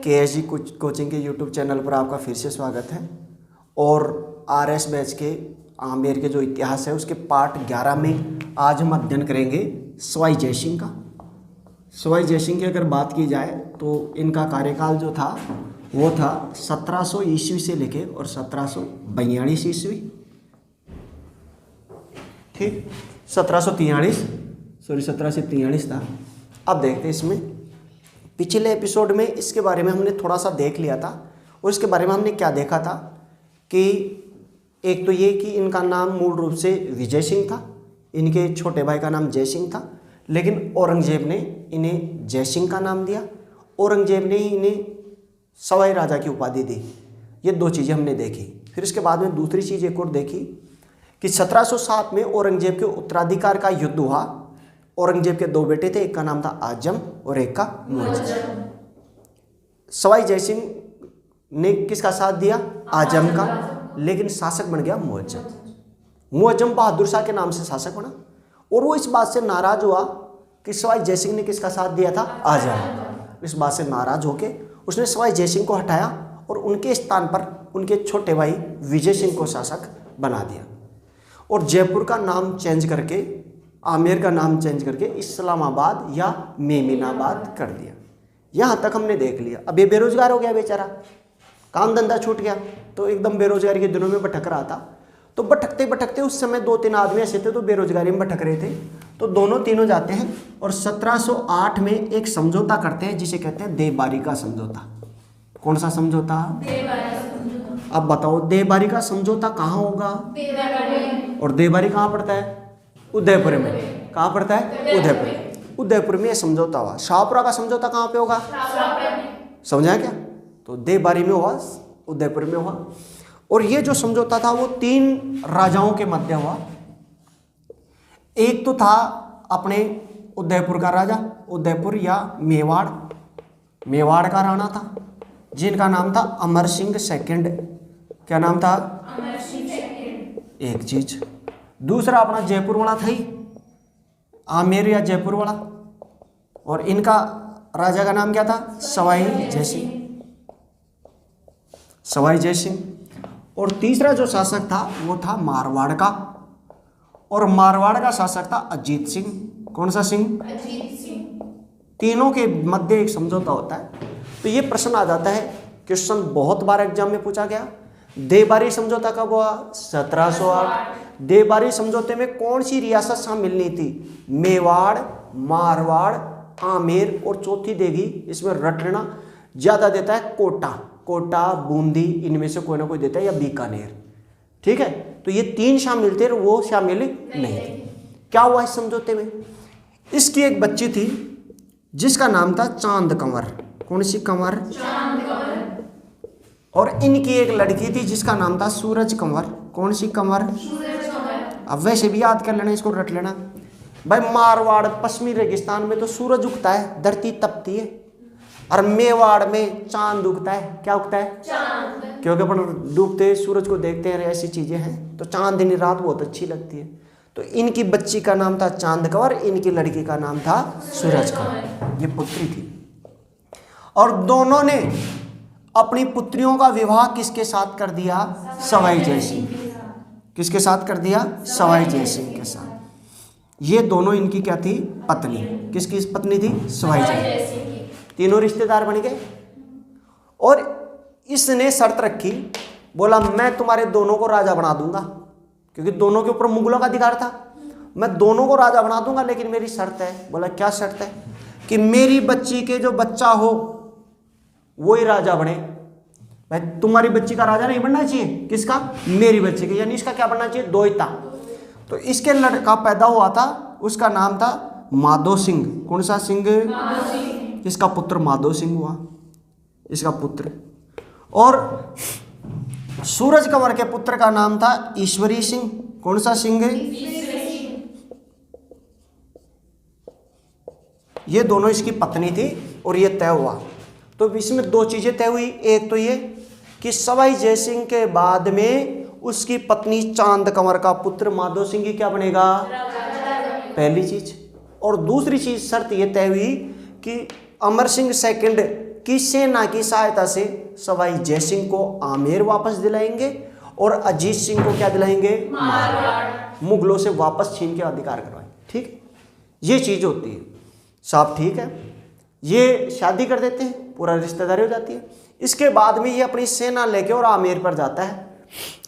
KSG coaching के YouTube channel पर आपका फिर से स्वागत है। और RS बैच के आमेर के जो इतिहास है उसके पार्ट 11 में आज हम अध्ययन करेंगे सवाई जयसिंह का। सवाई जयसिंह की अगर बात की जाए तो इनका कार्यकाल जो था वो था 1700 ईस्वी से लेके और 1742 ईस्वी, ठीक, 1743 था। अब देखते हैं इसमें पिछले एपिसोड में इसके बारे में हमने थोड़ा सा देख लिया था और इसके बारे में हमने क्या देखा था कि एक तो ये कि इनका नाम मूल रूप से विजय सिंह था, इनके छोटे भाई का नाम जय सिंह था, लेकिन औरंगजेब ने इन्हें जय सिंह का नाम दिया। औरंगजेब ने इन्हें सवाई राजा की उपाधि दी। ये दो चीज़ें हमने देखी। फिर इसके बाद में दूसरी चीज़ एक और देखी कि 1707 में औरंगजेब के उत्तराधिकार का युद्ध हुआ। औरंगजेब के दो बेटे थे, एक का नाम था आजम और एक का मुअज्जम। सवाई जयसिंह ने किसका साथ दिया? आजम का, लेकिन शासक बन गया मुअज्जम। मुअज्जम बहादुर शाह के नाम से शासक बना और वो इस बात से नाराज हुआ कि सवाई जयसिंह ने किसका साथ दिया था? आजम। इस बात से नाराज होके उसने सवाई जयसिंह को हटाया और उनके स्थान पर उनके छोटे भाई विजय सिंह को शासक बना दिया और जयपुर का नाम चेंज करके, आमेर का नाम चेंज करके इस्लामाबाद या मेमिनाबाद कर दिया। यहाँ तक हमने देख लिया। अब ये बेरोजगार हो गया बेचारा, काम धंधा छूट गया, तो एकदम बेरोजगारी के दिनों में भटक रहा था। तो भटकते भटकते उस समय 2-3 आदमी ऐसे थे तो बेरोजगारी में भटक रहे थे, तो दोनों तीनों जाते हैं और 1708 में एक समझौता करते हैं जिसे कहते हैं देवबारी का समझौता। कौन सा समझौता? अब बताओ देवबारी का समझौता कहाँ होगा? और देवबारी कहाँ पड़ता है? उदयपुर में। कहाँ पड़ता है? उदयपुर। उदयपुर में यह समझौता हुआ। शाहपुरा का समझौता कहाँ पे होगा? समझा क्या? तो देवबारी में हुआ, उदयपुर में हुआ। और ये जो समझौता था वो 3 राजाओं के मध्य हुआ। एक तो था अपने उदयपुर का राजा, उदयपुर या मेवाड़, मेवाड़ का राणा था जिनका नाम था अमर सिंह सेकंड। क्या नाम था? अमर सिंह सेकंड। एक चीज। दूसरा अपना जयपुर वाला था ही, आमेर या जयपुर वाला, और इनका राजा का नाम क्या था? सवाई जयसिंह। सवाई जयसिंह। और तीसरा जो शासक था वो था मारवाड़ का, और मारवाड़ का शासक था अजीत सिंह। कौन सा सिंह? अजीत सिंह। तीनों के मध्य एक समझौता होता है। तो ये प्रश्न आ जाता है, क्वेश्चन बहुत बार एग्जाम में पूछा गया। देवबारी समझौता कब हुआ? 1708। देवबारी समझौते में कौन सी रियासत शामिल नहीं थी? मेवाड़, मारवाड़, आमेर, और चौथी देगी इसमें रट लेना, ज्यादा देता है कोटा, कोटा, बूंदी, इनमें से कोई ना कोई देता है, या बीकानेर। ठीक है, तो ये 3 शामिल थे, वो शामिल नहीं थे। क्या हुआ इस समझौते में? इसकी एक बच्ची थी जिसका नाम था चांद कंवर। कौन सी कंवर? चांद कंवर। और इनकी एक लड़की थी जिसका नाम था सूरज कंवर। कौन सी कंवर? सूरज कंवर। अब वैसे भी याद कर लेना, इसको रट लेना भाई। मारवाड़ पश्चिमी रेगिस्तान में तो सूरज उगता है, धरती तपती है, और मेवाड़ में चांद उगता है। क्या उगता है? चांद। क्योंकि अपन डूबते सूरज को देखते हैं, ऐसी चीजें हैं, तो चांदनी रात बहुत अच्छी लगती है। तो इनकी बच्ची का नाम था चांद कंवर, इनकी लड़की का नाम था सूरज कंवर। ये पुत्री थी। और दोनों ने अपनी पुत्रियों का विवाह किसके साथ कर दिया? सवाई जयसिंह। किसके साथ कर दिया? सवाई जयसिंह के साथ। ये दोनों इनकी क्या थी? पत्नी। किसकी पत्नी थी? सवाई जयसिंह। तीनों रिश्तेदार बन गए। और इसने शर्त रखी, बोला मैं तुम्हारे दोनों को राजा बना दूंगा, क्योंकि दोनों के ऊपर मुगलों का अधिकार था। मैं दोनों को राजा बना दूंगा, लेकिन मेरी शर्त है। बोला क्या शर्त है? कि मेरी बच्ची के जो बच्चा हो वो ही राजा बने। भाई तुम्हारी बच्ची का राजा नहीं बनना चाहिए, किसका? मेरी बच्ची के, यानी इसका क्या बनना चाहिए? द्वैता। तो इसके लड़का पैदा हुआ था, उसका नाम था माधो सिंह। कौन सा सिंह? माधो सिंह। इसका पुत्र माधो सिंह हुआ, इसका पुत्र। और सूरज कंवर के पुत्र का नाम था ईश्वरी सिंह। कौन सा सिंह? ये दोनों इसकी पत्नी थी और ये तय हुआ। तो इसमें 2 चीजें तय हुई। एक तो ये कि सवाई जयसिंह के बाद में उसकी पत्नी चांद कंवर का पुत्र माधो सिंह ही क्या बनेगा? पहली चीज। और दूसरी चीज शर्त ये तय हुई कि अमर सिंह सेकंड की सेना की सहायता से सवाई जयसिंह को आमेर वापस दिलाएंगे और अजीत सिंह को क्या दिलाएंगे, मारवाड़, मुगलों से वापस छीन के अधिकार करवाएंगे। ठीक, ये चीज होती है साहब। ठीक है, ये शादी कर देते हैं, पूरा रिश्तेदारी हो जाती है। इसके बाद में ये अपनी सेना लेके और आमेर पर जाता है।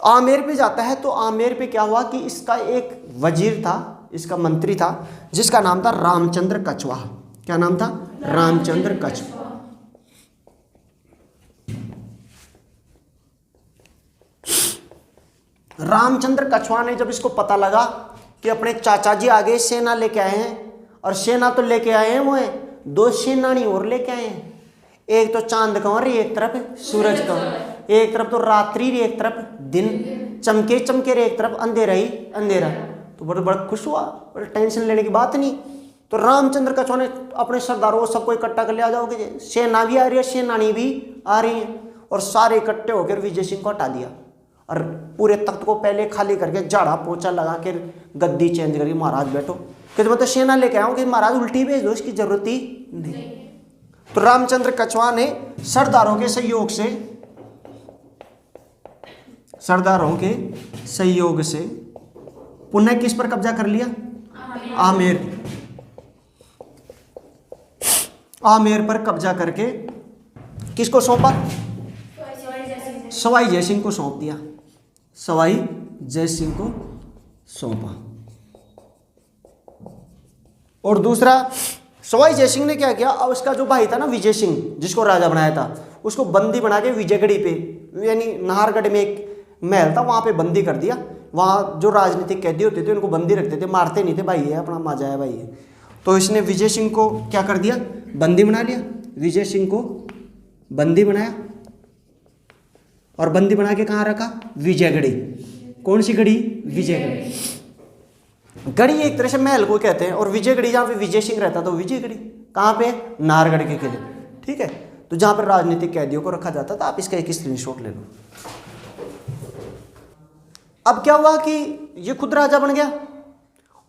आमेर पे जाता है तो आमेर पे क्या हुआ कि इसका एक वजीर था, इसका मंत्री था, जिसका नाम था रामचंद्र कछवाहा। क्या नाम था, रामचंद्र कछवाहा। रामचंद्र कछवाहा ने जब इसको पता लगा कि अपने चाचा जी आगे सेना लेके आए हैं, और सेना तो लेके आए हैं वो है, दो सेनानी और लेके आए हैं, एक तो चांद कंवर, एक तरफ सूरज कंवर, एक तरफ तो रात्रि, एक तरफ दिन, चमके चमके रे, एक तरफ अंधेरा ही अंधेरा। तो बड़ा बड़ा खुश हुआ, बड़ा टेंशन लेने की बात नहीं। तो रामचंद्र कछवाहा ने अपने सरदारों को सबको इकट्ठा कर लिया, जाओगे, सेना भी आ रही है, सेनानी भी आ रही है, और सारे इकट्ठे होकर विजय सिंह को हटा दिया और पूरे तख्त को पहले खाली करके झाड़ा पोछा लगा के गद्दी चेंज करके महाराज बैठो, कि मतलब सेना लेके आऊँ कि महाराज उल्टी भेज दो, इसकी जरूरत ही नहीं। तो रामचंद्र कछवाहा ने सरदारों के सहयोग से पुनः किस पर कब्जा कर लिया, आमेर पर कब्जा करके किसको सौंपा, सवाई जयसिंह को सौंप दिया, सवाई जयसिंह को सौंपा। और दूसरा, सवाई जयसिंह ने क्या किया, अब उसका जो भाई था ना विजय सिंह, जिसको राजा बनाया था, उसको बंदी बना के विजयगढ़ी पे, यानी नाहरगढ़ में एक महल था, वहां पे बंदी कर दिया। वहां जो राजनीतिक कैदी होते थे उनको बंदी रखते थे, मारते नहीं थे, भाई है अपना, माजा है भाई है। तो इसने विजय सिंह को क्या कर दिया, बंदी बना लिया, विजय सिंह को बंदी बनाया, और बंदी बना के कहाँ रखा, विजयगढ़ी। कौन सी गढ़ी, विजयगढ़ी। गढ़ी एक तरह से महल को कहते हैं, और विजयगढ़ी जहाँ पे विजय सिंह रहता था, विजयगढ़ी कहाँ पे, नाहरगढ़ के किले। ठीक है, तो जहाँ पर राजनीतिक कैदियों को रखा जाता था। आप इसका एक स्क्रीनशॉट ले लो। अब क्या हुआ कि ये खुद राजा बन गया,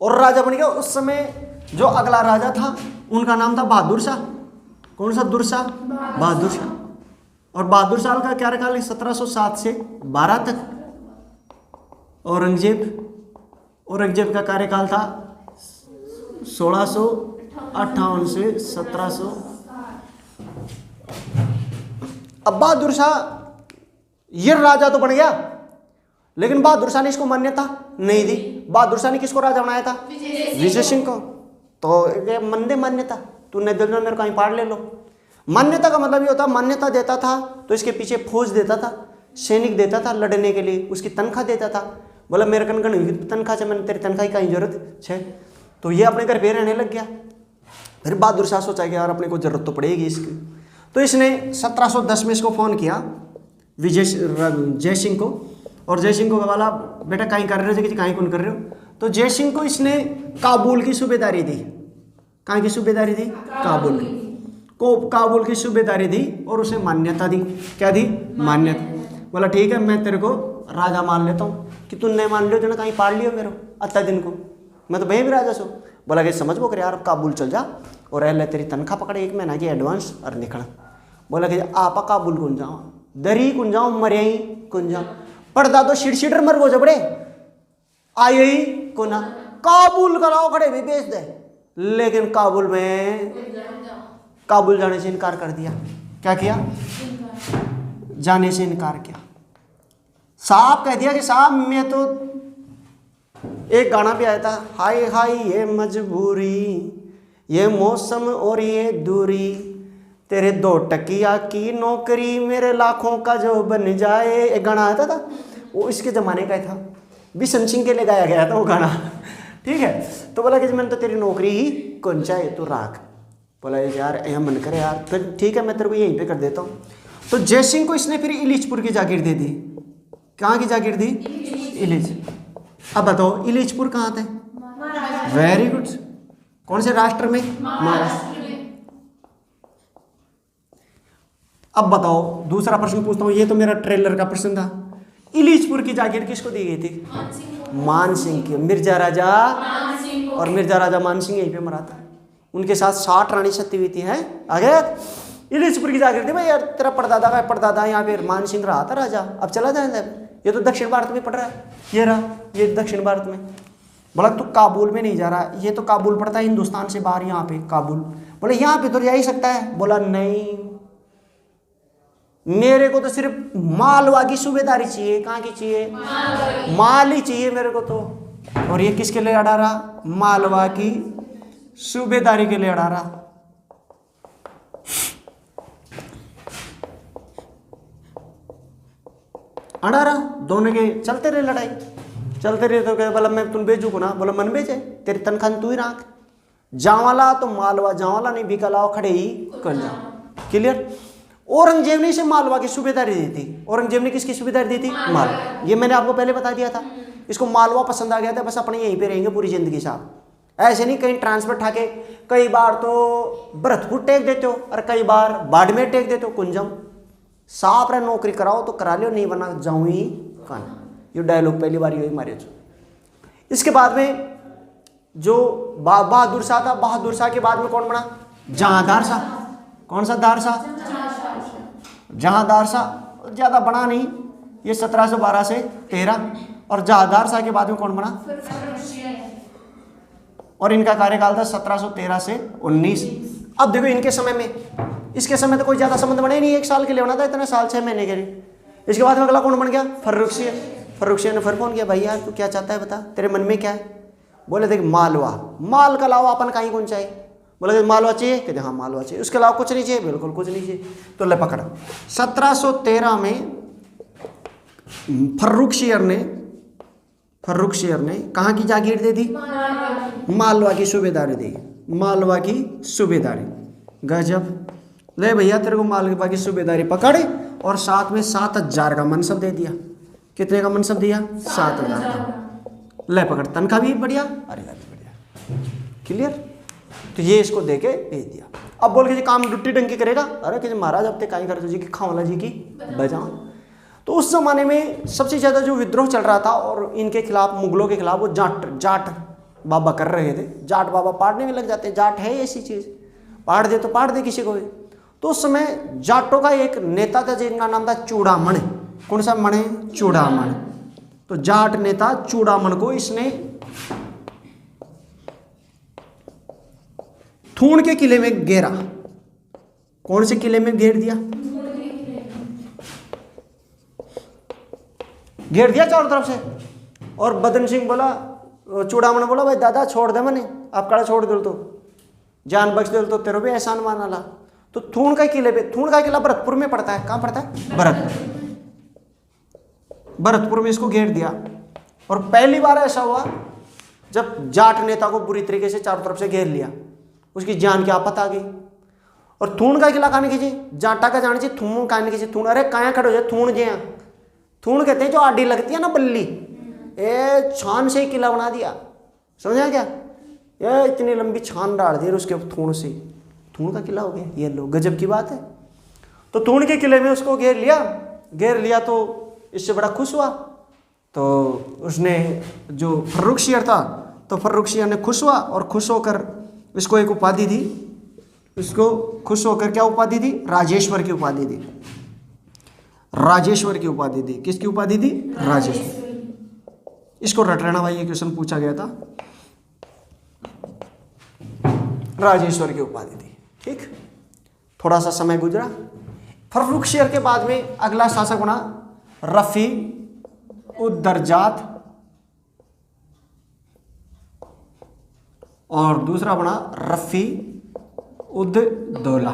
और राजा बन गया। उस समय जो अगला राजा था उनका नाम था बहादुर शाह। कौन सा दुरशाह, बहादुर शाह। और बहादुर शाह का कार्यकाल 1707 से 12 तक। औरंगजेब का कार्यकाल था 1658 से 1700। अब बहादुर शाह ये राजा तो बन गया, लेकिन बहादुर शाह ने इसको मान्यता नहीं दी। बहादुर शाह ने किसको राजा बनाया था, विजय सिंह को। तो ये मंदे मान्यता, तूने दिल में मेरे को कहीं पाड़ ले लो। मान्यता का मतलब ये होता, मान्यता देता था तो इसके पीछे फौज देता था, सैनिक देता था लड़ने के लिए, उसकी तनख्वाह देता था। बोला मेरे कन तनख्वाह से, मैंने तेरी तनख्वाह की कहीं जरूरत है। तो ये अपने घर पे रहने लग गया। फिर बहादुर शाह सोचा कि यार अपने को जरूरत तो पड़ेगी इसकी। तो इसने 1710 में इसको फ़ोन किया जय सिंह को, और जय सिंह को बोला बेटा कहीं कर रहे हो, कि कहीं कौन कर रहे हो। तो जय सिंह को इसने काबुल की सूबेदारी दी। कहाँ की सूबेदारी दी, काबुल को काबुल की सूबेदारी दी, और उसे मान्यता दी। क्या दी, मान्यता। बोला ठीक है मैं तेरे को राजा मान लेता हूँ, कि तू नहीं मान लियो, जो कहीं पाड़ लियो मेरे अत्ता दिन को, मैं तो भाई भी राजा सो। बोला कि समझ वो कर यार, काबुल चल जा और रह ले, तेरी तनख्वाह पकड़े 1 महीना की एडवांस और निकल। बोला कि आपा काबुल कौन जाओ, दरी कौन जाओ, मरिया कौन जाओ, पड़दा तो शिड़शिडर मर गो जबड़े आयो ही को ना, काबुल का लाओ खड़े भी बेच दे। लेकिन काबुल जाने से इनकार कर दिया। क्या किया, जाने से इनकार किया। साहब कह दिया कि साहब मैं तो, एक गाना भी आया था, हाय हाय ये मजबूरी, ये मौसम और ये दूरी, तेरे 2 टकिया की नौकरी, मेरे लाखों का जो बन जाए। एक गाना आता था, वो इसके ज़माने का था, बिशन सिंह के लिए गाया गया था वो गाना। ठीक है, तो बोला कि मैंने तो तेरी नौकरी ही कौन चाहे तू राख। बोला यार यहाँ मन करे यार, फिर ठीक है मैं तेरे को यहीं पे कर देता हूँ। तो जय सिंह को इसने फिर इलीचपुर की जागीर दे दी। कहाँ की जागीर दी, इलीच। अब बताओ इलीचपुर कहाँ थे, वेरी गुड, कौन से राष्ट्र में, महाराष्ट्र में। अब बताओ दूसरा प्रश्न पूछता हूँ, ये तो मेरा ट्रेलर का प्रश्न था। इलीचपुर की जागीर किसको दी गई थी, मान सिंह की। मिर्जा राजा, और मिर्जा राजा मान सिंह यहीं पे मरा था। उनके साथ 60 रानी सत्यवती हैं। आगे इलिसपुर की जागृति भाई यार, तेरा परदादा का परदादा यहाँ पे मान सिंह रहा था राजा, अब चला जाए। ये तो दक्षिण भारत में पड़ रहा है, ये रहा, ये दक्षिण भारत में। बोला तो काबुल में नहीं जा रहा, ये तो काबुल पड़ता है हिंदुस्तान से बाहर, यहाँ पे काबुल। बोले यहाँ पे तो जा ही सकता है। बोला नहीं, मेरे को तो सिर्फ मालवा की सूबेदारी चाहिए। कहाँ की चाहिए? माल ही चाहिए मेरे को तो। और ये किसके लिए अड़ा रहा? मालवा की सूबेदारी के लिए अड़ा रहा। अड़ा रहा, दोनों के चलते रहे लड़ाई, चलते रहे। तो क्या बोला मैं तुम बेचू को ना? बोला मन बेचे, तेरी तनख्वाह तू ही राख। जावाला तो मालवा, जावाला नहीं बिका लाओ खड़े ही कर जा। क्लियर? औरंगजेब ने इसे मालवा की सूबेदारी दी थी। औरंगजेब ने किसकी सूबेदारी दी थी? मालवा। ये मैंने आपको पहले बता दिया था। इसको मालवा पसंद आ गया था, बस अपने यहीं पे रहेंगे पूरी जिंदगी साहब। ऐसे नहीं कहीं ट्रांसफर ठाके, कई बार तो भरतपुर टेक देते हो और कई बार बाड़मेर टेक देते हो। कुंजम साफ रहे, नौकरी कराओ तो करा लो, नहीं बना जाऊँ ही कान। ये डायलॉग पहली बार यही मारे। इसके बाद में जो बहादुर शाह था, बहादुर शाह के बाद में कौन बना? जहांदार शाह। कौन सा दार शाह? जहांदार शाह। ज्यादा बड़ा नहीं, ये 1712 से 13। और जहांदार शाह के बाद में कौन बना? और इनका कार्यकाल था 1713 से 19। अब देखो इनके समय में, इसके समय तो कोई ज्यादा संबंध बना ही नहीं, 1 साल के लिए बना था, इतने साल 6 महीने के लिए। इसके बाद में अगला कौन बन गया? फर्रुखसिंह। फर्रुखसिंह ने फिर फोन किया, भाई यार तू क्या चाहता है बता, तेरे मन में क्या है? बोले देख मालवा, माल का अलावा अपन कहीं कौन चाहिए? बोले मालवा चाहिए? कहते हाँ मालवा चाहिए, उसके अलावा कुछ नहीं चाहिए? बिल्कुल कुछ नहीं चाहिए। तो ले पकड़, 1713 में फर्रुखसिंह ने कहाँ की जागीर दे दी? मालवा की सूबेदारी दी। मालवा की सूबेदारी, गजब। ले भैया तेरे को मालवा की सूबेदारी पकड़, और साथ में 7000 का मनसब दे दिया। कितने का मनसब दिया? 7000 का। ले पकड़, तनख्वाह भी बढ़िया, अरे बढ़िया। क्लियर? तो ये इसको दे के भेज दिया। अब बोल के जी काम डुट्टी डंकी करेगा? अरे कि महाराज अब तक कर जी की खावला जी की बजा। तो उस जमाने में सबसे ज्यादा जो विद्रोह चल रहा था और इनके खिलाफ, मुगलों के खिलाफ, वो जाट बाबा कर रहे थे। जाट बाबा पाड़ने में लग जाते, जाट है ऐसी चीज, पाड़ दे तो पाड़ दे किसी को भी। तो उस समय जाटों का एक नेता था जिनका नाम था चूड़ामण। कौन सा मण? चूड़ामण। तो जाट नेता चूड़ामण को इसने थूण के किले में घेरा। कौन से किले में घेर दिया? घेर दिया चारों तरफ से। और बदन सिंह बोला, चूड़ामण बोला भाई दादा छोड़ दे मैंने, आप कड़ा छोड़ दो तो जान बख्श दे तो तेरे भी एहसान माना ला। तो थूण का किले पे, थूण का किला भरतपुर में पड़ता है। कहाँ पड़ता है? भरतपुर में इसको घेर दिया। और पहली बार ऐसा हुआ जब जाट नेता को बुरी तरीके से चारों तरफ से घेर लिया, उसकी जान की आफत आ गई। और थूण का किला कहने कीजिए, जाटा का जाने चाहिए, थूण कहने कीजिए। थूण, अरे काया खड़े हो जाए, थूण जे थूण कहते हैं जो आडी लगती है ना बल्ली, ए छान से ही किला बना दिया। समझा क्या? ये इतनी लंबी छान डाल दी उसके थूण से, थूण का किला हो गया। ये लो, गजब की बात है। तो थूण के किले में उसको घेर लिया तो इससे बड़ा खुश हुआ। तो उसने जो फर्रुखसिंह था, तो फर्रुखसिंह ने खुश हुआ और खुश होकर इसको एक उपाधि दी। इसको खुश होकर क्या उपाधि दी? राजेश्वर की उपाधि दी। राजेश्वर की उपाधि दी। किसकी उपाधि दी? राजेश्वर। इसको रट लेना भाई, ये क्वेश्चन पूछा गया था। राजेश्वर की उपाधि दी। ठीक, थोड़ा सा समय गुजरा। फर्रुखसिंह के बाद में अगला शासक बना रफी उद दरजात, और दूसरा बना रफी उद दौला।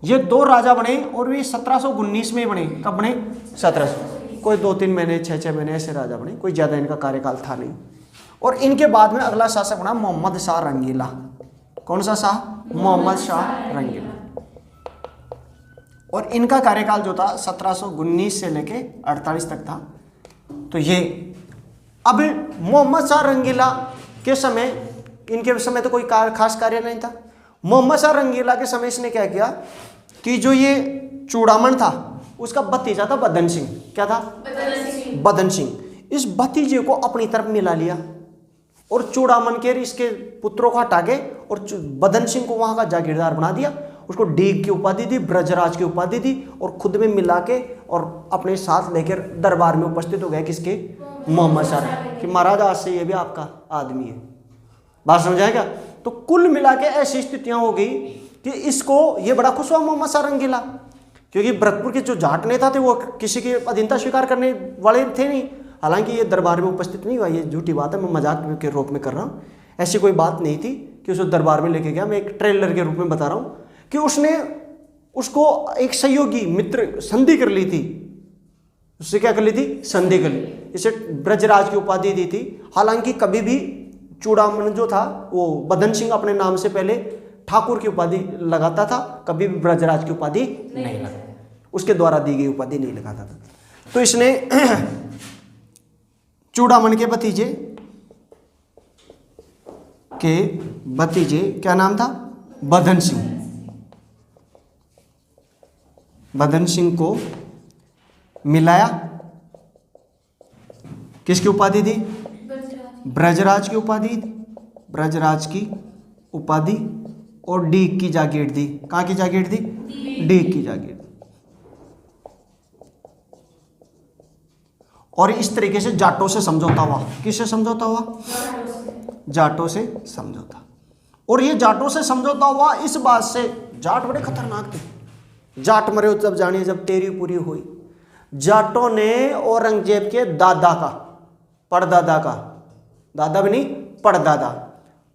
ये 2 राजा बने और वे 1719 में बने। कब बने? 1700। कोई 2-3 महीने 6-6 महीने ऐसे राजा बने, कोई ज्यादा इनका कार्यकाल था नहीं। और इनके बाद में अगला शासक बना मोहम्मद शाह रंगीला। कौन सा शाह? मोहम्मद शाह रंगीला। और इनका कार्यकाल जो था 1719 से लेके 48 तक था। तो ये अब मोहम्मद शाह रंगीला के समय, इनके समय तो कोई खास कार्य नहीं था। मोहम्मद शाह रंगीला के समय इसने क्या किया कि जो ये चूड़ामण था उसका भतीजा था बदन सिंह। क्या था? बदन सिंह। इस भतीजे को अपनी तरफ मिला लिया। और चूड़ामन के इसके पुत्रों को हटा के और बदन सिंह को वहां का जागीरदार बना दिया, उसको डीग की उपाधि दी, ब्रजराज की उपाधि दी और खुद में मिला के और अपने साथ लेकर दरबार में उपस्थित हो गए किसके, मोहम्मद शाह कि महाराज आज से ये भी आपका आदमी है। बात समझाएगा। तो कुल मिला के ऐसी स्थितियां हो गई कि इसको ये बड़ा खुश हुआ मोहम्मद शाह रंगीला, क्योंकि भरतपुर के जो जाट नेता थे वो किसी की अधीनता स्वीकार करने वाले थे नहीं। हालांकि ये दरबार में उपस्थित नहीं हुआ, ये झूठी बात है, मैं मजाक के रूप में कर रहा हूँ। ऐसी कोई बात नहीं थी कि उसको दरबार में लेके गया। मैं एक ट्रेलर के रूप में बता रहा हूँ कि उसने उसको एक सहयोगी मित्र संधि कर ली थी, उससे क्या कर ली थी, संधि कर ली, इसे ब्रजराज की उपाधि दी थी। हालांकि कभी भी चूड़ामन जो था वो बदन सिंह अपने नाम से पहले ठाकुर की उपाधि लगाता था, कभी भी ब्रजराज की उपाधि नहीं लगाता, उसके द्वारा दी गई उपाधि नहीं लगाता था। तो इसने चूड़ामन के भतीजे क्या नाम था, बदन सिंह, बदन सिंह को मिलाया, किसकी उपाधि दी, ब्रजराज की उपाधि, ब्रजराज की उपाधि और डीग की जागीर दी। कहाँ की जागीर दी, डीग की जागीर। और इस तरीके से जाटों से समझौता हुआ। किससे समझौता हुआ, जाटों से समझौता। और ये जाटों से समझौता हुआ इस बात से, जाट बड़े खतरनाक थे। जाट मरे हो तब जानिए जब तेरी पूरी हुई। जाटों ने औरंगजेब के दादा का, परदादा का, दादा भी नहीं परदादा,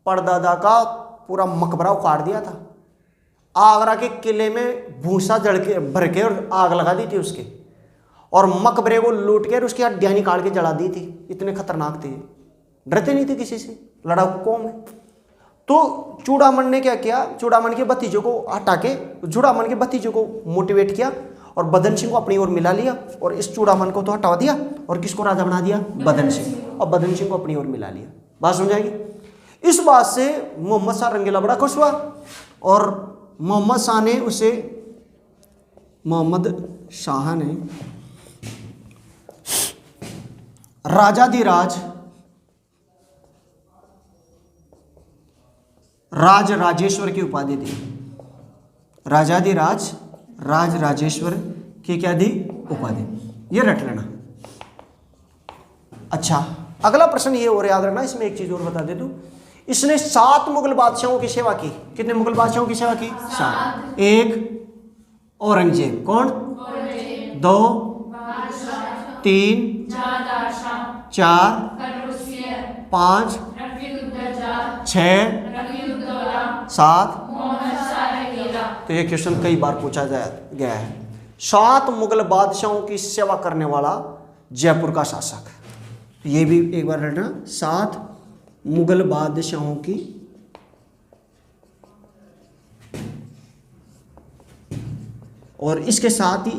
परदादा का पूरा मकबरा उखाड़ दिया था। आगरा के किले में भूसा जड़ के भर के और आग लगा दी थी उसके, और मकबरे को लूट के उसकी हड्डियां निकाल के जला दी थी। इतने खतरनाक थे, डरते नहीं थे किसी से, लड़ाकू कौम है। तो चूड़ामन ने क्या किया, चूड़ामन के भतीजों को हटा के चूड़ामन के भतीजों को मोटिवेट किया और बदन सिंह को अपनी ओर मिला लिया, और इस चूड़ामन को तो हटा दिया और किसको राजा बना दिया, बदन सिंह, और बदन सिंह को अपनी ओर मिला लिया। बात समझाएगी। इस बात से मोहम्मद शाह रंगीला बड़ा खुश हुआ और मोहम्मद शाह ने उसे, मोहम्मद शाह ने राजाधिराज राज राजेश्वर की उपाधि दी। राजाधिराज राज राजेश्वर की क्या दी, उपाधि। ये रट लेना। अच्छा, अगला प्रश्न ये और याद रखना, इसमें एक चीज और बता दे दूं। इसने 7 मुगल बादशाहों की सेवा की। कितने मुगल बादशाहों की सेवा की, 7। 1 औरंगजेब, कौन, 2 3 4 5 6 7। तो ये क्वेश्चन कई बार पूछा गया है। 7 मुगल बादशाहों की सेवा करने वाला जयपुर का शासक। ये भी एक बार रखना, 7 मुगल बादशाहों की और इसके साथ ही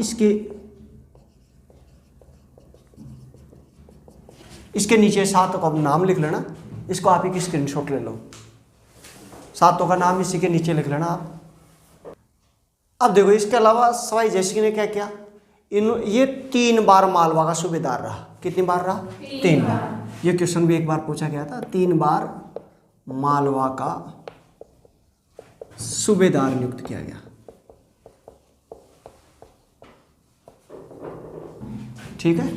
इसके नीचे 7 का नाम लिख लेना। इसको आप एक स्क्रीनशॉट ले लो, 7 का नाम इसी के नीचे लिख लेना आप। अब देखो, इसके अलावा सवाई जयसिंह ने क्या किया, ये 3 बार मालवा का सूबेदार रहा। कितनी बार रहा, 3 बार। ये क्वेश्चन भी एक बार पूछा गया था, 3 बार मालवा का सूबेदार नियुक्त किया गया। ठीक है।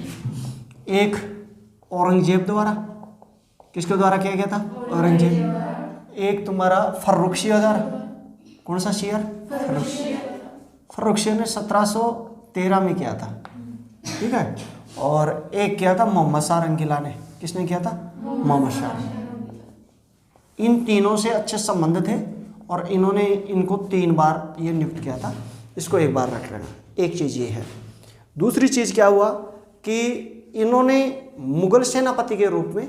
एक औरंगजेब द्वारा, किसके द्वारा किया गया था, औरंगजेब। एक तुम्हारा फर्रुख शिया द्वारा, कौन सा शियर, फर्रुख शिया ने 1713 में किया था। ठीक है। और एक किया था मोहम्मद शाह रंगीला ने। किसने किया था, मोहम्मद शाह। इन तीनों से अच्छे संबंध थे और इन्होंने इनको 3 बार ये नियुक्त किया था। इसको एक बार रख लेना। एक चीज़ ये है। दूसरी चीज़ क्या हुआ कि इन्होंने मुगल सेनापति के रूप में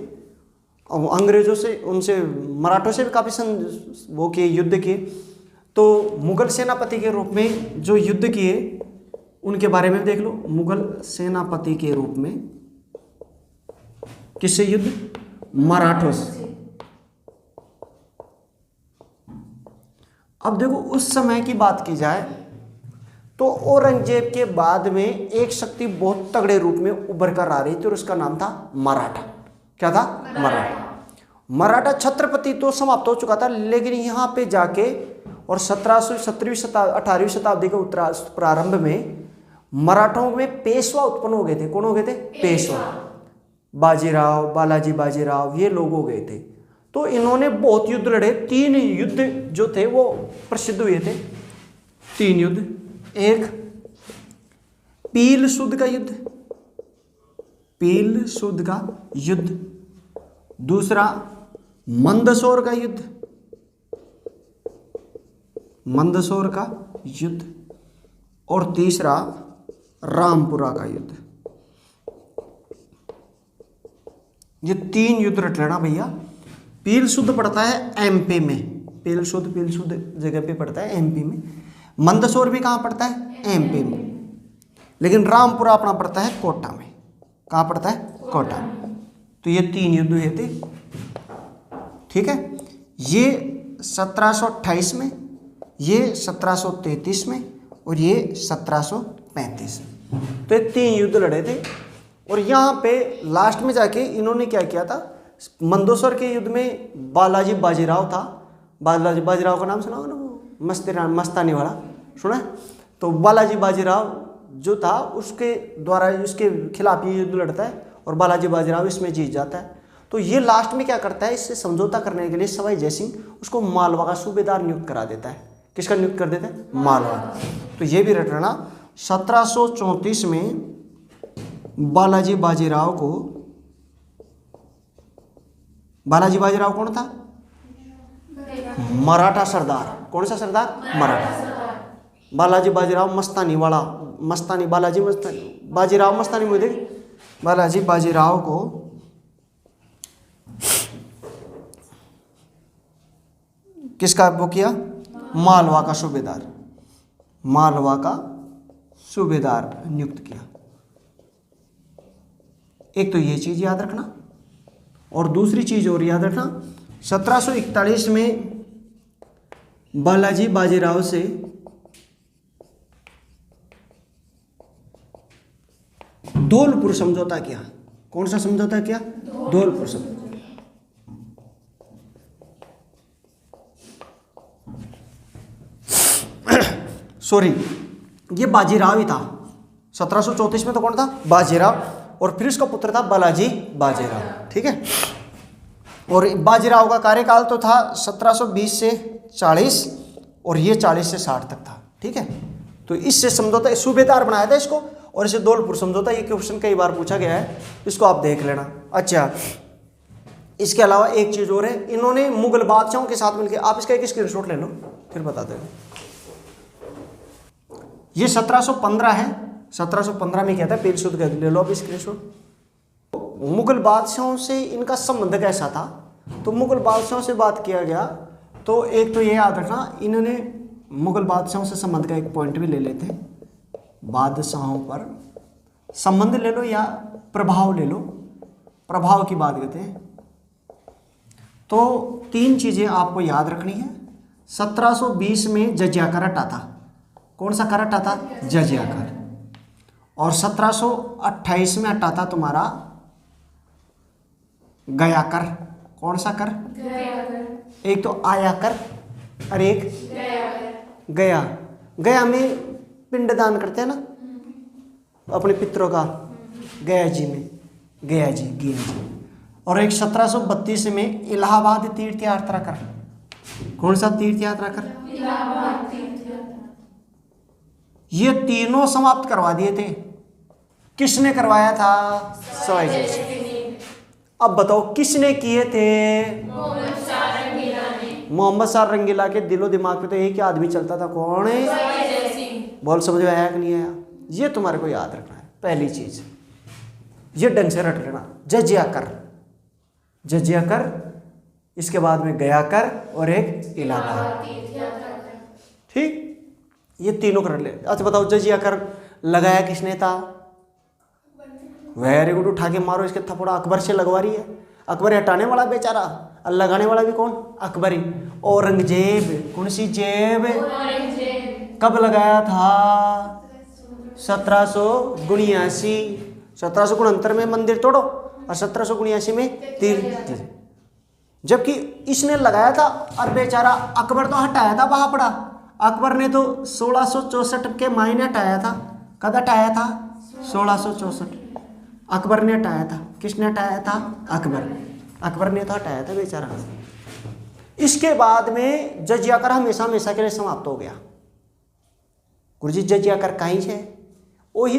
अंग्रेजों से, उनसे मराठों से भी काफ़ी वो किए, युद्ध किए। तो मुगल सेनापति के रूप में जो युद्ध किए उनके बारे में देख लो। मुगल सेनापति के रूप में किससे युद्ध, मराठों से। अब देखो, उस समय की बात की जाए तो औरंगजेब के बाद में एक शक्ति बहुत तगड़े रूप में उभर कर आ रही थी और उसका नाम था मराठा। क्या था, मराठा। मराठा छत्रपति तो समाप्त हो चुका था, लेकिन यहाँ पे जाके और 18वीं शताब्दी के प्रारंभ में मराठों में पेशवा उत्पन्न हो गए थे। कौन हो गए थे? पेशवा। बाजीराव, बालाजी बाजीराव, ये लोग हो गए थे। तो इन्होंने बहुत युद्ध लड़े। 3 युद्ध जो थे वो प्रसिद्ध हुए थे। 3 युद्ध, एक पील सुद का युद्ध, पील सुद का युद्ध, दूसरा मंदसौर का युद्ध, मंदसौर का युद्ध, और तीसरा रामपुरा का युद्ध। ये 3 युद्ध रट लेना भैया। पील सुद पड़ता है एमपी में, पील सुद जगह पे पड़ता है एमपी में। मंदसौर भी कहाँ पड़ता है? एमपी में। लेकिन रामपुरा अपना पड़ता है कोटा में। कहाँ पड़ता है? कोटा में। तो ये 3 युद्ध हुए थे, ठीक है। ये 1728 में, ये 1733 में, और ये 1735 में। तो ये 3 युद्ध लड़े थे। और यहाँ पे लास्ट में जाके इन्होंने क्या किया था, मंदसौर के युद्ध में बालाजी बाजीराव था। बालाजी बाजीराव का नाम सुना हो ना, वो मस्तानी वाला सुना है? तो बालाजी बाजीराव जो था उसके द्वारा उसके खिलाफ ये युद्ध लड़ता है और बालाजी बाजीराव इसमें जीत जाता है। तो ये लास्ट में क्या करता है, इससे समझौता करने के लिए सवाई जयसिंह उसको मालवा का सूबेदार नियुक्त करा देता है। किसका नियुक्त कर देता है? मालवा। तो ये भी रट लेना। 1734 में बालाजी बाजीराव को, बालाजी बाजीराव कौन था? मराठा सरदार। कौन सा सरदार? मराठा। बालाजी बाजीराव मस्तानी वाला, मस्तानी बालाजी मस्तानी, बाजीराव मस्तानी मुझे, बालाजी बाजीराव को किसका वो किया? मालवा का सूबेदार, मालवा का सूबेदार नियुक्त किया। एक तो ये चीज याद रखना, और दूसरी चीज और याद रखना, 1741 में बालाजी बाजीराव से धौलपुर समझौता किया। कौन सा समझौता किया? धौलपुर समझौता। सॉरी, ये बाजीराव ही था। 1734 में तो कौन था? बाजीराव, और फिर इसका पुत्र था बालाजी बाजीराव, ठीक है। और बाजीराव का कार्यकाल तो था 1720 से 40, और ये 40 से 60 तक था, ठीक है। तो इससे समझौता, सूबेदार बनाया था इसको, और इसे धौलपुर समझौता, ये क्वेश्चन कई बार पूछा गया है, इसको आप देख लेना। अच्छा, इसके अलावा एक चीज और है, इन्होंने मुगल बादशाहों के साथ मिलकर, आप इसका एक स्क्रीनशॉट ले लो फिर बता देना। ये 1715 है, 1715 में क्या था? पील सुद का, ले लो अब स्क्रीनशॉट। मुगल बादशाहों से इनका संबंध कैसा था? तो मुगल बादशाहों से बात किया गया तो एक तो ये याद रखना, इन्होंने मुगल बादशाहों से संबंध का एक पॉइंट भी ले लेते हैं। बादशाहों पर संबंध ले लो या प्रभाव ले लो, प्रभाव की बात करते हैं। तो 3 चीजें आपको याद रखनी है। 1720 में जजिया कर हटा था। कौन सा कर हटा था? जजिया कर। और 1728 में हटा था तुम्हारा गया कर। कौन सा कर? गया कर। एक तो आया कर और एक गया। गया में पिंडदान करते हैं ना अपने पितरों का, गया जी में, गया जी, गया जी। और एक 1732 में इलाहाबाद तीर्थ यात्रा कर। कौन सा तीर्थ यात्रा कर? इलाहाबाद तीर्थ यात्रा। ये तीनों समाप्त करवा दिए थे। किसने करवाया था? सवाई जयसिंह। अब बताओ किसने किए थे? मोहम्मद शाह रंगीला के दिलो दिमाग पे तो एक ही आदमी चलता था, कौन है? बोल, समझ में आया कि नहीं आया? ये तुम्हारे को याद रखना है पहली चीज, ये ढंग से रट लेना। जजिया कर, जजिया कर, इसके बाद में गया कर और एक इलाहाबाद, ठीक। ये तीनों कर ले। अच्छा बताओ, जजिया कर लगाया किसने था? वेरी गुड, उठा के मारो इसके थप्पड़ा। अकबर से लगवा रही है। अकबर हटाने वाला बेचारा और लगाने वाला भी कौन? अकबरी। औरंगजेब, कौन सी जेब? कब लगाया था? 1779। 1769 में मंदिर तोड़ो और 1779 में तीर। जबकि इसने लगाया था और बेचारा अकबर तो हटाया था वहां पड़ा। अकबर ने तो 1664 के मायने हटाया था। कद हटाया था? 1664। अकबर ने हटाया था। किसने हटाया था? अकबर ने तो हटाया था बेचारा। इसके बाद में जजिया कर हमेशा हमेशा के लिए समाप्त हो गया। गुरुजी जजिया कर कहीं है वही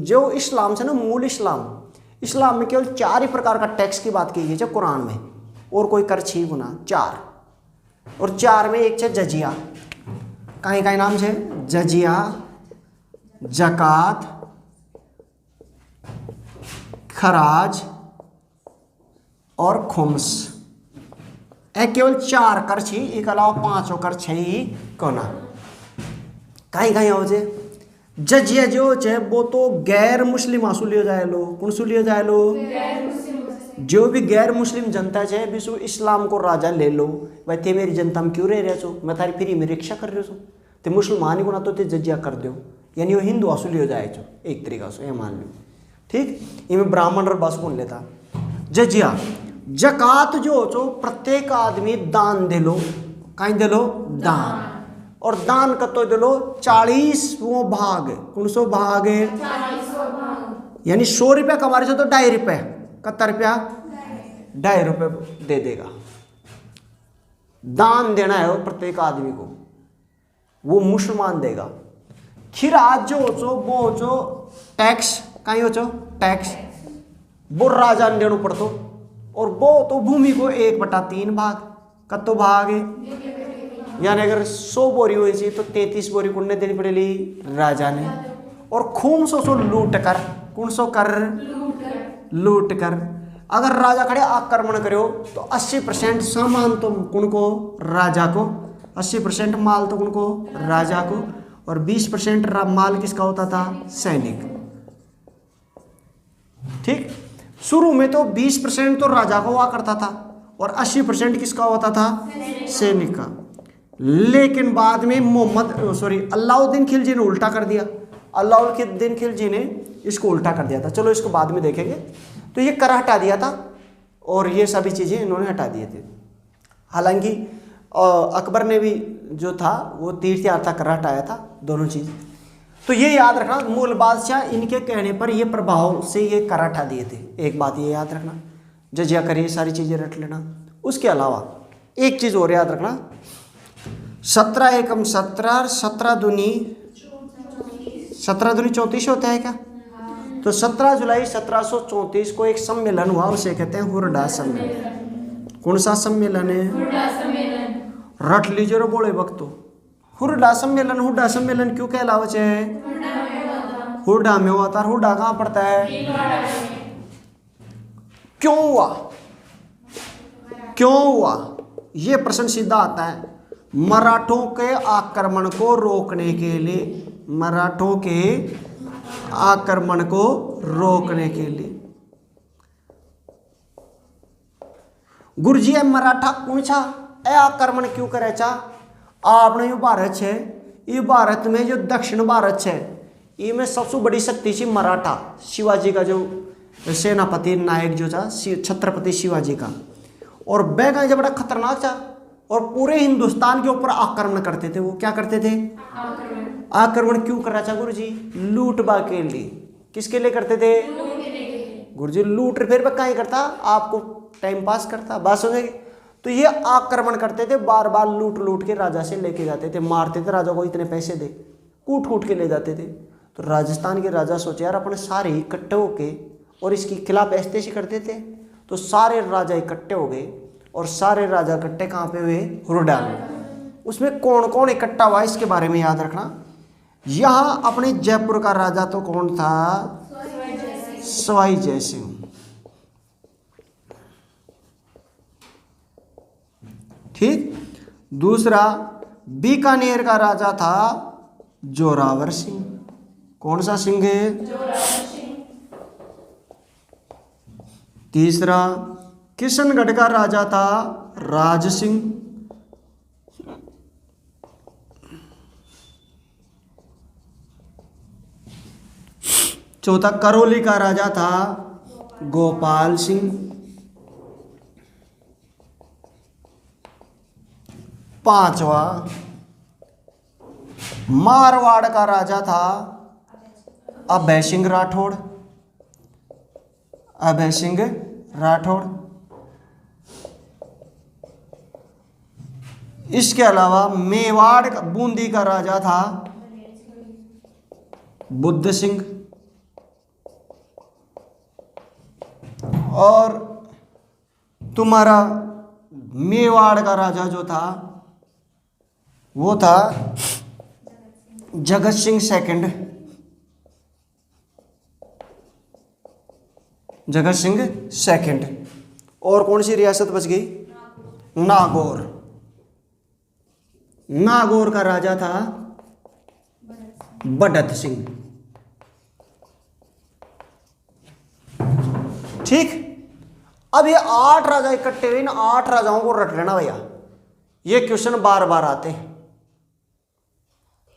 जो इस्लाम से ना, मूल इस्लाम में केवल 4 ही प्रकार का टैक्स की बात की गई है कुरान में, और कोई कर 6 गुना 4, और 4 में एक है जजिया। कहीं कहीं नाम है जजिया, जकात, खराज और खुम्स। केवल 4 कर 6, एक अलावा 5 कर 6 ही कोना। कहीं कहीं हो जे जजिया जो है वो तो गैर मुस्लिम सुलियो जाए लो। कौन सुलियो जाए लो? जो भी गैर मुस्लिम जनता है विश्व इस्लाम को राजा ले लो। भाई थे मेरी जनता में क्यों रह रहे छो, मैं तारी फ्री में रिक्शा कर रहे छो, ते मुसलमान ही को ना तो ते जजिया कर दो, यानी वो हिंदू असुलियो जाए छो एक तरीका से, ये मान लो। ठीक, इनमें ब्राह्मण और बस बोल लेता। जजिया जकात जो छो प्रत्येक आदमी दान दे लो। कहीं दे लो? दान। और दान कतो दे लो? 40वां भाग। कौन सो भाग है? यानी 100 रुपया कमा रहे छो तो 2.5 रुपये, 71 रुपया 2.5 रुपये दे देगा। दान देना है वो प्रत्येक आदमी को, वो मुसलमान देगा। खिराज जो हो वो हो टैक्स। कहीं हो टैक्स, वो राजा ने देना पड़तो। और वो तो भूमि को 1/3 भाग। कतो भाग है? यानी अगर 100 बोरी हुई थी तो 33 बोरी कुन्ने देनी पड़ेगी? राजा ने। और खून सो लूट कर। कौन सो कर? लूट कर। अगर राजा खड़े आक्रमण करो तो 80% सामान तो उनको राजा को, 80% माल तो उनको राजा को, और 20% माल किसका होता था? सैनिक। ठीक, शुरू में तो 20% तो राजा को हुआ करता था और 80% किसका होता था? सैनिक का। लेकिन बाद में अलाउद्दीन खिलजी ने उल्टा कर दिया। अलाउद्दीन खिलजी ने इसको उल्टा कर दिया था। चलो इसको बाद में देखेंगे। तो ये कर हटा दिया था और ये सभी चीज़ें इन्होंने हटा दिए थे। हालांकि अकबर ने भी जो था वो तीर्थ यात्रा कर हटाया था, दोनों चीज़। तो ये याद रखना, मूल बादशाह इनके कहने पर ये प्रभाव से ये कर हटा दिए थे। एक बात ये याद रखना, जजिया करिए, सारी चीज़ें रट लेना। उसके अलावा एक चीज़ और याद रखना, 17 एकम 17, 17 दूनी 34 होता है क्या? तो 17 जुलाई 1734 को एक सम्मेलन हुआ, उसे कहते हैं हुरडा सम्मेलन। कौन सा सम्मेलन है? रट लीजिए रो बोले वक्तो। हुरडा सम्मेलन क्यों कहलावा है? हुरडा में हुआ था। हुरडा कहाँ पड़ता है? क्यों हुआ ये प्रश्न सीधा आता है। मराठों के आक्रमण को रोकने के लिए गुरुजी मराठा कौन छा आक्रमण क्यों करे चा? आपने यो भारत है, ये भारत में जो दक्षिण भारत है इसमें सबसे बड़ी शक्ति थी मराठा। शिवाजी का जो सेनापति नायक जो था छत्रपति शिवाजी का, और बैगा जब बड़ा खतरनाक था और पूरे हिंदुस्तान के ऊपर आक्रमण करते थे। वो क्या करते थे? आक्रमण क्यों कर रहा था गुरुजी? लूटबा के लिए। किसके लिए करते थे? गुरुजी लूट फिर कहीं करता, आपको टाइम पास करता, बात समझेगी। तो ये आक्रमण करते थे, बार बार लूट के राजा से लेके जाते थे, मारते थे राजा को, इतने पैसे दे, कूट के ले जाते थे। तो राजस्थान के राजा सोचे यार अपने सारे इकट्ठे होके और इसके खिलाफ ऐसे करते थे। तो सारे राजा इकट्ठे हो गए, और सारे राजा इकट्ठे कहाँ पे हुए? हुरडा में। उसमें कौन कौन इकट्ठा हुआ इसके बारे में याद रखना। यहाँ अपने जयपुर का राजा तो कौन था? सवाई जय सिंह। ठीक, दूसरा बीकानेर का राजा था जोरावर सिंह। कौन सा सिंह है? तीसरा किशनगढ़ का राजा था राज सिंह। चौथा करौली का राजा था गोपाल सिंह। पांचवा मारवाड़ का राजा था अभय सिंह राठौड़। अभय सिंह राठौड़। इसके अलावा मेवाड़ का बूंदी का राजा था बुद्ध सिंह। और तुम्हारा मेवाड़ का राजा जो था वो था जगत सिंह सेकंड। जगत सिंह सेकंड। और कौन सी रियासत बच गई? नागौर। नागौर का राजा था बढ़त सिंह। ठीक। अब ये 8 राजा इकट्ठे हुए, इन 8 राजाओं को रट लेना भैया। ये क्वेश्चन बार बार आते हैं,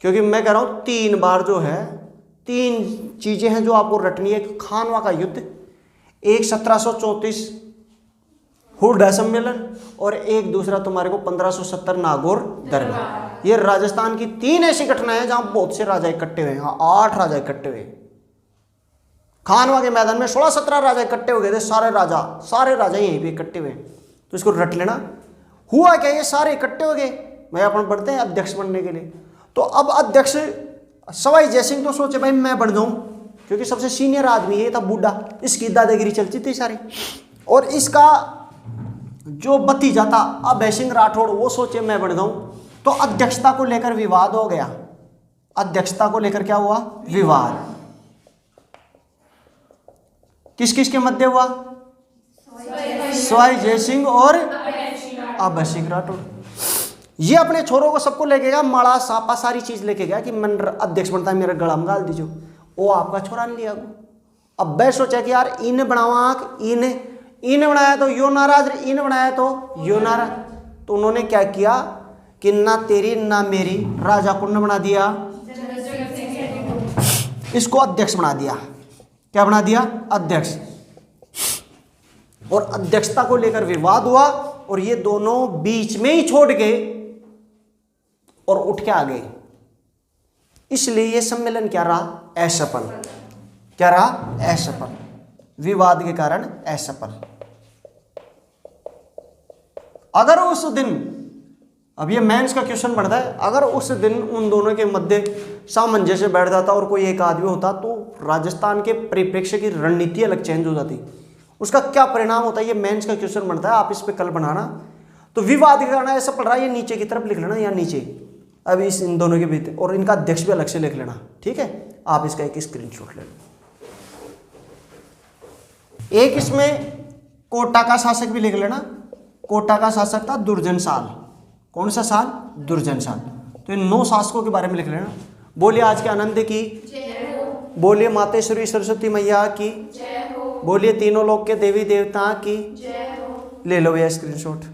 क्योंकि मैं कह रहा हूं 3 बार जो है 3 चीजें हैं जो आपको रटनी है। एक खानवा का युद्ध, एक 1734 हुडा सम्मेलन, और एक दूसरा तुम्हारे को 1570 नागौर दरबार। ये राजस्थान की 3 ऐसी घटनाएं हैं जहां बहुत से राजा इकट्ठे हुए। हाँ, 8 राजा इकट्ठे हुए। खानवा के मैदान में 16-17 राजा इकट्ठे हो गए थे। सारे राजा यहीं पे इकट्ठे हुए। तो इसको रट लेना। हुआ क्या, ये सारे इकट्ठे हो गए। मैं अपन बढ़ते हैं अध्यक्ष बनने के लिए। तो अब अध्यक्ष सवाई जयसिंह तो सोचे भाई मैं बन जाऊं, क्योंकि सबसे सीनियर आदमी ये था बूढ़ा, इसकी दादागिरी चलती थी सारी। और इसका जो भतीजा था अभय सिंह राठौड़ वो सोचे मैं बन जाऊं। तो अध्यक्षता को लेकर विवाद हो गया। अध्यक्षता को लेकर क्या हुआ? विवाद। किस किस के मध्य हुआ? सवाई जयसिंह और अभय सिंह राठौड़। ये अपने छोरों को सबको लेके गया, माला सापा सारी चीज लेके गया कि मैं अध्यक्ष बनता है, मेरा गला में गाल दीजिए। वो आपका छोरा नहीं लिया। अब मैं सोचा कि यार इन बनावा, इन बनाया तो यो नाराज, इन बनाया तो यो नाराज। तो उन्होंने क्या किया कि ना तेरी ना मेरी, राजा को न बना दिया, इसको अध्यक्ष बना दिया। क्या बना दिया? अध्यक्ष। और अध्यक्षता को लेकर विवाद हुआ और ये दोनों बीच में ही छोड़ गए और उठ के आ गए। इसलिए ये सम्मेलन क्या रहा? असफल। क्या रहा? असफल। विवाद के कारण असफल। अगर उस दिन, अब ये मेंस का क्वेश्चन बनता है, अगर उस दिन उन दोनों के मध्य सामंजस्य बैठ जाता और कोई एक आदमी होता तो राजस्थान के परिप्रेक्ष्य की रणनीति अलग चेंज हो जाती। उसका क्या परिणाम होता है, ये मेंस का क्वेश्चन बनता है। आप इस पे कल बनाना। तो विवाद के कारण ऐसा पड़ रहा है, ये नीचे की तरफ लिख लेना, या नीचे अब इस इन दोनों के बीच, और इनका अध्यक्ष भी अलग से लिख लेना। ठीक है, आप इसका एक स्क्रीनशॉट ले लेना। एक इसमें कोटा का शासक भी लिख लेना। कोटा का शासक था दुर्जन साल। कौन सा साल? दुर्जन साल। तो इन 9 शासकों के बारे में लिख लेना। बोलिए आज के आनंद की जय हो। बोलिए मातेश्वरी सरस्वती मैया की जय हो। बोलिए तीनों लोक के देवी देवता की जय हो। ले लो भैया स्क्रीनशॉट।